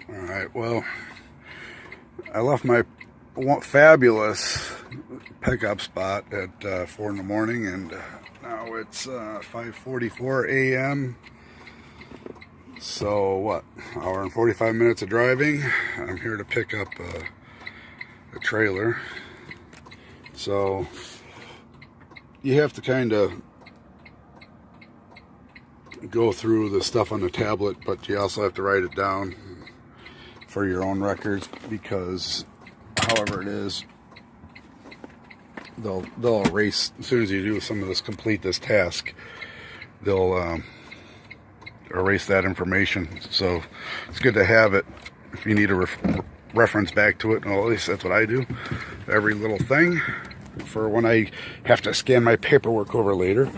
Alright, well, I left my fabulous pickup spot at 4 in the morning, and now it's 5:44 a.m. So what, hour and 45 minutes of driving. I'm here to pick up a trailer. So you have to kind of go through the stuff on the tablet, but you also have to write it down for your own records, because however it is, they'll erase as soon as you do some of this, complete this task, they'll erase that information. So it's good to have it if you need a reference back to it. Well, at least that's what I do, every little thing, for when I have to scan my paperwork over later.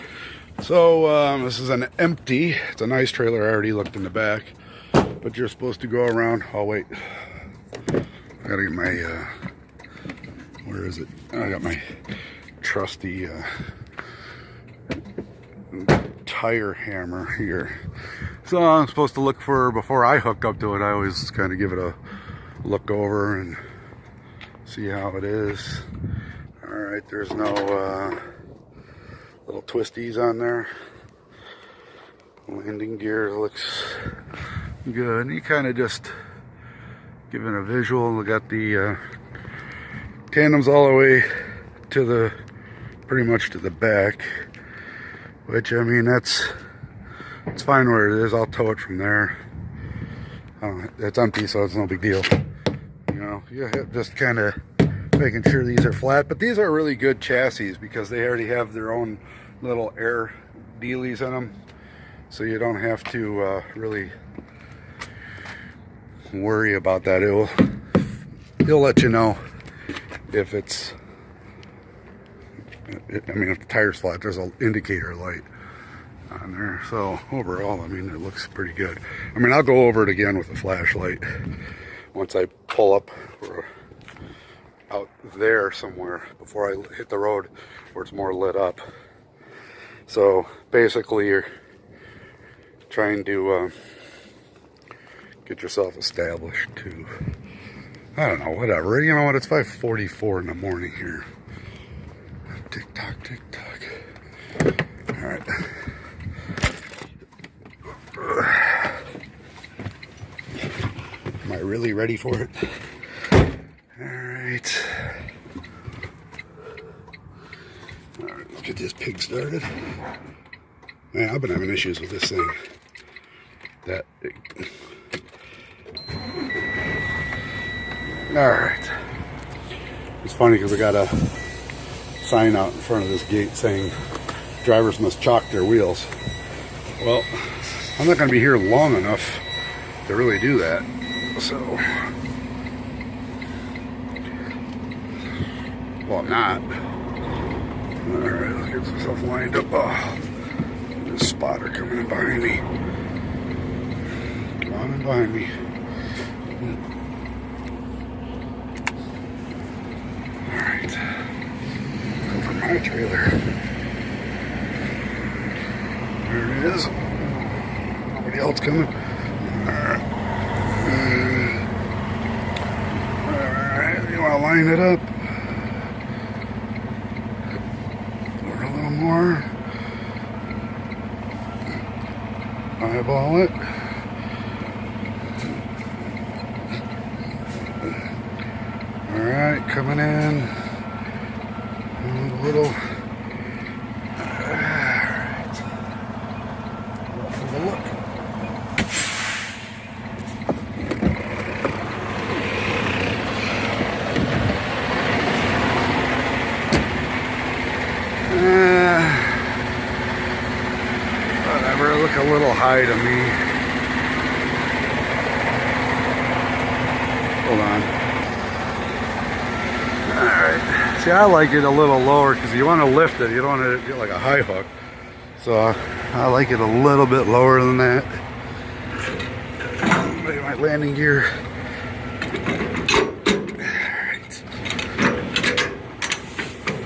So this is an empty, it's a nice trailer. I already looked in the back, but you're supposed to go around. Oh wait, I gotta get my where is it? I got my trusty tire hammer here. So I'm supposed to look for, before I hooked up to it, I always kind of give it a look over and see how it is. All right, there's no little twisties on there. Landing gear looks good. And you kind of just give it a visual. We got the tandems all the way to the, pretty much to the back, which, I mean, it's fine where it is. I'll tow it from there. It's empty, so it's no big deal. You know, just kind of making sure these are flat. But these are really good chassis because they already have their own little air dealies in them, so you don't have to really worry about that. It'll let you know if it's, I mean, if the tire's flat. There's an indicator light on there. So overall, I mean, it looks pretty good. I mean, I'll go over it again with a flashlight once I pull up out there somewhere before I hit the road where it's more lit up. So basically, you're trying to get yourself established to, I don't know, whatever. You know what? It's 5:44 in the morning here. Tick tock, tick tock. All right. Am I really ready for it? All right. All right, let's get this pig started. Man, I've been having issues with this thing. All right. It's funny because I got a sign out in front of this gate saying drivers must chalk their wheels. Well, I'm not going to be here long enough to really do that. So, well, I'm not. All right, let's get myself lined up. Oh, there's a spotter coming in behind me. Come on in behind me. All right, go for my trailer. There it is. Nobody else coming. Alright, you want to line it up? Or a little more. Eyeball it. Alright, coming in. A little. Whatever, look a little high to me. Hold on. Alright. See, I like it a little lower because you want to lift it. You don't want to get like a high hook. So I like it a little bit lower than that. Maybe my landing gear.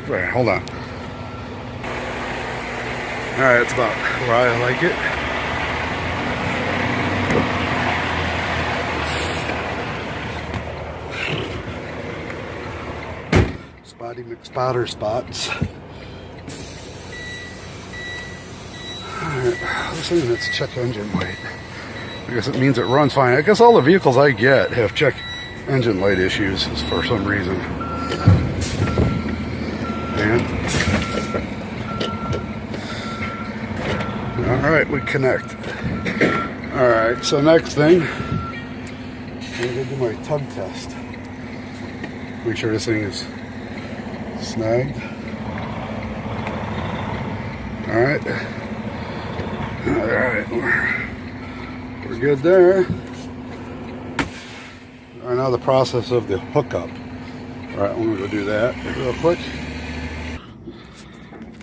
Alright, hold on. Alright, that's about where I like it. body spotter spots. Alright, let's see, let's check engine light. I guess it means it runs fine. I guess all the vehicles I get have check engine light issues for some reason. And alright, we connect. Alright, so next thing, I'm gonna do my tug test. Make sure this thing is snagged. Alright. Alright, we're good there. Alright, now the process of the hookup. Alright, I'm gonna go do that real quick.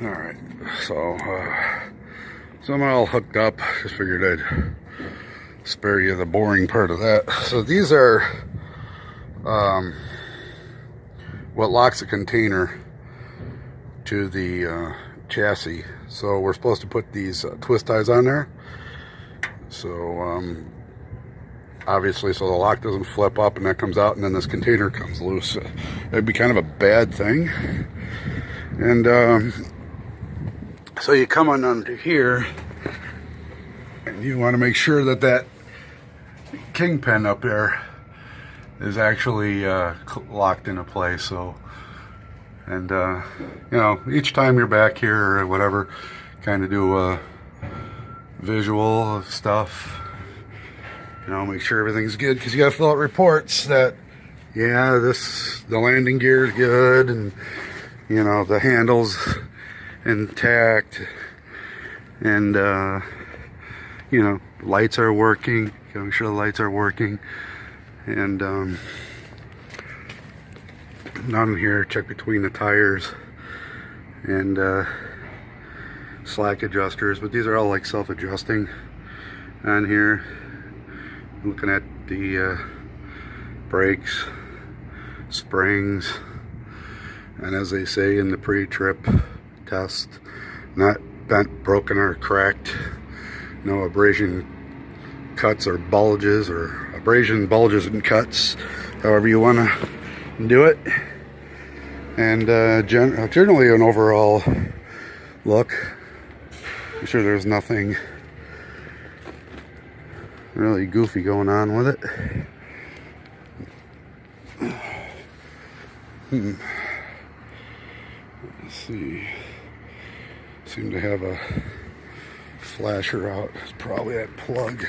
Alright, so I'm all hooked up. Just figured I'd spare you the boring part of that. So these are what locks the container to the chassis. So we're supposed to put these twist ties on there. So obviously, so the lock doesn't flip up and that comes out, and then this container comes loose. It'd be kind of a bad thing. And so you come on under here, and you want to make sure that that kingpin up there is actually locked into place. So, and you know, each time you're back here or whatever, kind of do a visual of stuff. You know, make sure everything's good, because you got to fill out reports that, yeah, the landing gear is good, and you know, the handle's intact, and you know, lights are working. You gotta make sure the lights are working. And down here, check between the tires and slack adjusters, but these are all like self-adjusting on here. Looking at the brakes, springs, and as they say in the pre-trip test, not bent, broken, or cracked. No abrasion cuts or bulges, or abrasion, bulges, and cuts, however you want to do it. And generally an overall look. I'm sure there's nothing really goofy going on with it. Let's see. Seem to have a flasher out. It's probably that plug.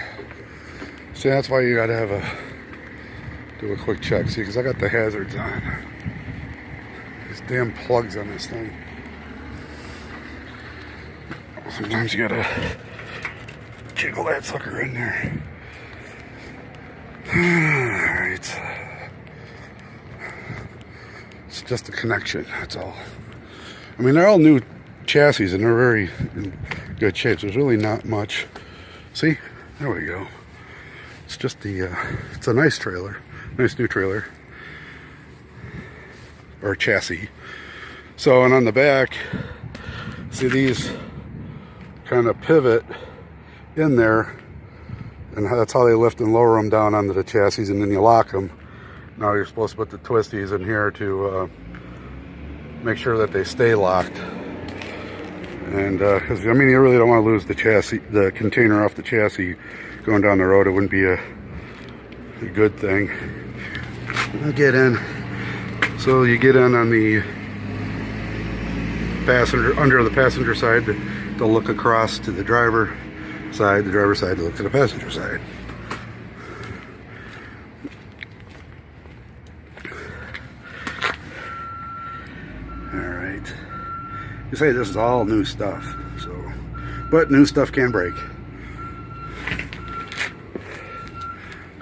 See, that's why you gotta have do a quick check. See, because I got the hazards on. These damn plugs on this thing. Sometimes you gotta jiggle that sucker in there. Alright. It's just a connection, that's all. I mean, they're all new chassis and they're very in good shape. There's really not much. See? There we go. It's just the, it's a nice trailer. Nice new trailer. Or chassis. So, and on the back, see these kind of pivot in there, and that's how they lift and lower them down onto the chassis, and then you lock them. Now you're supposed to put the twisties in here to make sure that they stay locked. And because I mean, you really don't want to lose the chassis, the container off the chassis going down the road. It wouldn't be a good thing. I'll get in. So you get in on the passenger, under the passenger side to look across to the driver side to look to the passenger side. Alright. You say this is all new stuff, so, but new stuff can break.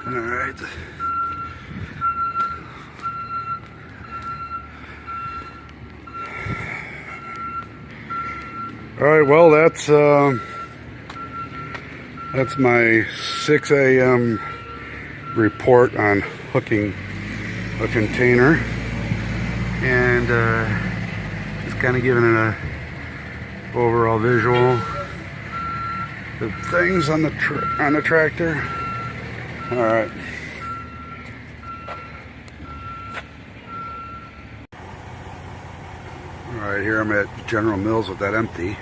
Alright. Alright, well, that's my 6 a.m. report on hooking a container, and just kind of giving it a overall visual. The things on the tractor. All right. Alright, here I'm at General Mills with that empty. You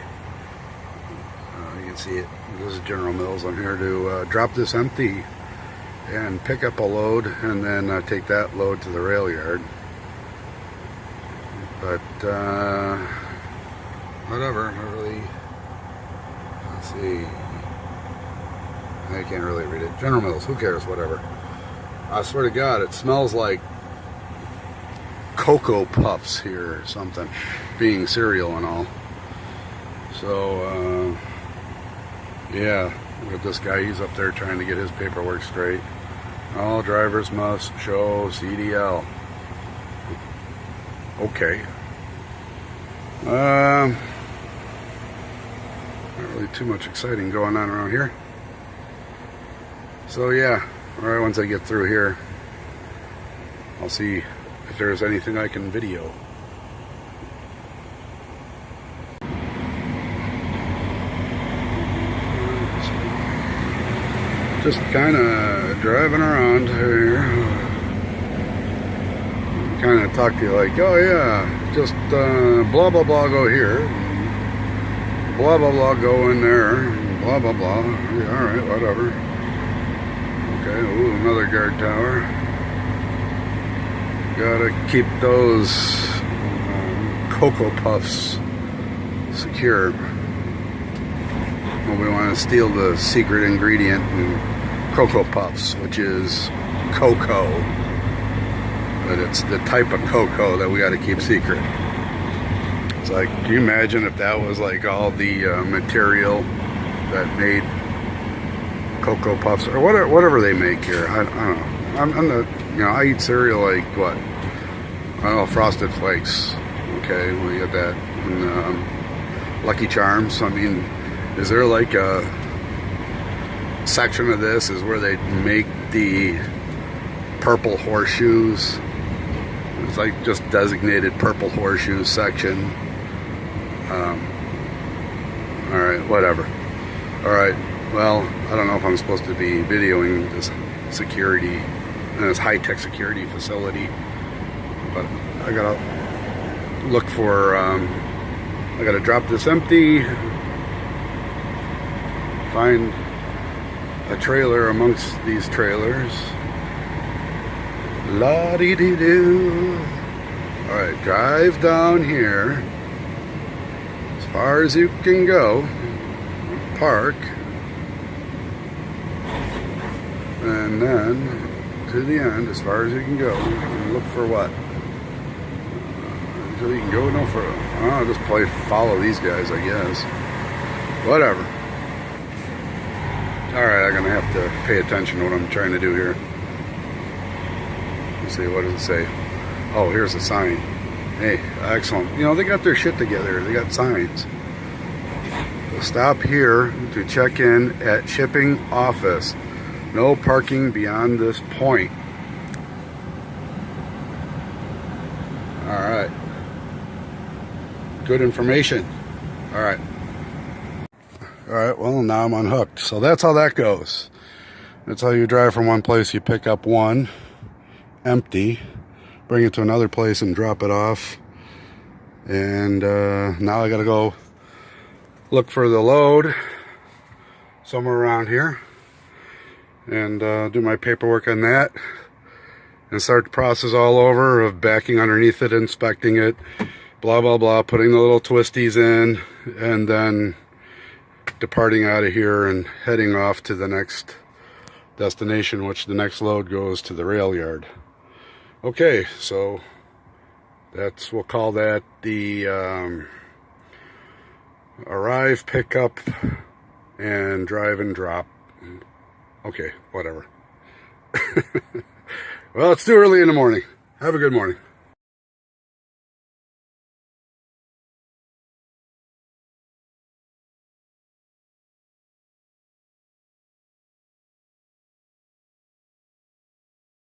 can see it. This is General Mills. I'm here to drop this empty and pick up a load and then take that load to the rail yard. But whatever, not really. Let's see. I can't really read it. General Mills, who cares, whatever. I swear to God, it smells like Cocoa Puffs here or something, being cereal and all. So, yeah, look at this guy. He's up there trying to get his paperwork straight. All drivers must show CDL. Okay. Not really too much exciting going on around here. So yeah, alright, once I get through here, I'll see if there's anything I can video. Just kind of driving around here. Kind of talk to you like, oh yeah, just blah blah blah go here, blah blah blah go in there, blah blah blah. Yeah, alright, whatever. Okay, ooh, another guard tower. Gotta keep those Cocoa Puffs secure. Well, we want to steal the secret ingredient in Cocoa Puffs, which is cocoa. But it's the type of cocoa that we got to keep secret. It's like, can you imagine if that was like all the material that made Cocoa Puffs or whatever they make here? I don't know. I'm the, you know, I eat cereal like what? I don't know, Frosted Flakes. Okay, we got that. And Lucky Charms. I mean, is there like a section of this is where they make the purple horseshoes? It's like just designated purple horseshoes section. Alright, whatever. Alright, well, I don't know if I'm supposed to be videoing this security, this high-tech security facility, but I gotta look for, I gotta drop this empty, find a trailer amongst these trailers. La-dee-dee-doo. Alright, drive down here as far as you can go, park, and then to the end as far as you can go, and look for what? Until you can go no further. I'll just follow these guys, I guess. Whatever. Alright, I'm gonna have to pay attention to what I'm trying to do here. Let's see, what does it say? Oh, here's a sign. Hey, excellent. You know, they got their shit together. They got signs. So stop here to check in at shipping office. No parking beyond this point. Alright. Good information. Alright. Alright, well, now I'm unhooked. So that's how that goes. That's how you drive from one place. You pick up one empty, bring it to another place and drop it off. And now I gotta go look for the load somewhere around here and do my paperwork on that and start the process all over of backing underneath it, inspecting it, blah blah blah, putting the little twisties in, and then departing out of here and heading off to the next destination, which the next load goes to the rail yard. Okay, so that's, we'll call that the arrive, pick up, and drive and drop. Okay, whatever. Well, it's too early in the morning. Have a good morning.